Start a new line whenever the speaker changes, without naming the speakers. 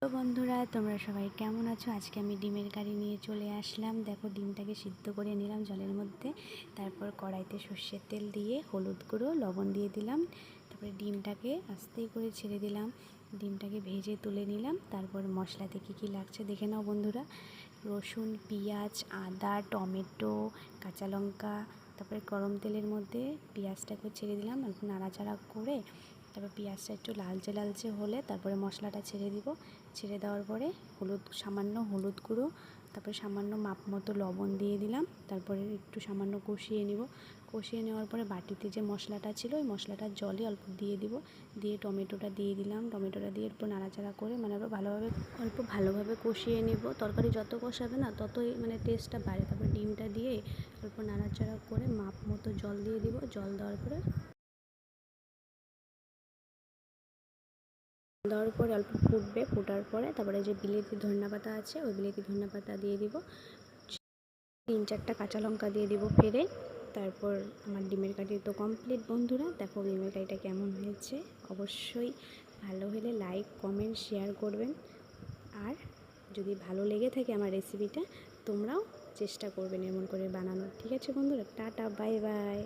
তো বন্ধুরা, তোমরা সবাই কেমন আছো? আজকে আমি ডিমের কারি নিয়ে চলে আসলাম। দেখো, ডিমটাকে সিদ্ধ করে নিলাম জলের মধ্যে। তারপর কড়াইতে সর্ষের তেল দিয়ে হলুদ গুঁড়ো লবণ দিয়ে দিলাম। তারপরে ডিমটাকে আস্তে করে ছেড়ে দিলাম। ডিমটাকে ভেজে তুলে নিলাম। তারপর মশলাতে কী কী লাগছে দেখে নাও বন্ধুরা। রসুন, পেঁয়াজ, আদা, টমেটো, কাঁচা লঙ্কা। তারপরে গরম তেলের মধ্যে পেঁয়াজটাকে ছেড়ে দিলাম, একটু নাড়াচাড়া করে তারপর পেঁয়াজটা একটু লালচে লালচে হলে তারপরে মশলাটা ছেড়ে দিব। ছেড়ে দেওয়ার পরে সামান্য হলুদ গুঁড়ো, তারপরে সামান্য মাপ মতো লবণ দিয়ে দিলাম। তারপরে একটু সামান্য কষিয়ে নিব। কষিয়ে নেওয়ার পরে বাটিতে যে মশলাটা ছিল ওই মশলাটার জলে অল্প দিয়ে দিব। দিয়ে টমেটোটা দিয়ে দিলাম। টমেটোটা দিয়ে একটু নাড়াচাড়া করে ভালোভাবে কষিয়ে নেব। তরকারি যত কষাবে না ততই টেস্টটা বাড়ে। তারপরে ডিমটা দিয়ে অল্প নাড়াচাড়া করে মাপ মতো জল দিয়ে দিব। জল দেওয়ার পরে অল্প ফুটবে। ফোটার পরে তারপরে যে বিলেতি ধনিয়াপাতা আছে ওই বিলেতি ধনিয়াপাতা দিয়ে দিব। 3-4টা কাঁচা লঙ্কা দিয়ে দিব ফেলে। তারপর আমার ডিমের কারি তো কমপ্লিট বন্ধুরা। দেখো ডিমের কারিটা কেমন হয়েছে। অবশ্যই ভালো হলে লাইক, কমেন্ট, শেয়ার করবেন। আর যদি ভালো লেগে থাকে আমার রেসিপিটা, তোমরাও চেষ্টা করবেন এমন করে বানানোর। ঠিক আছে বন্ধুরা, টাটা, বাই বাই।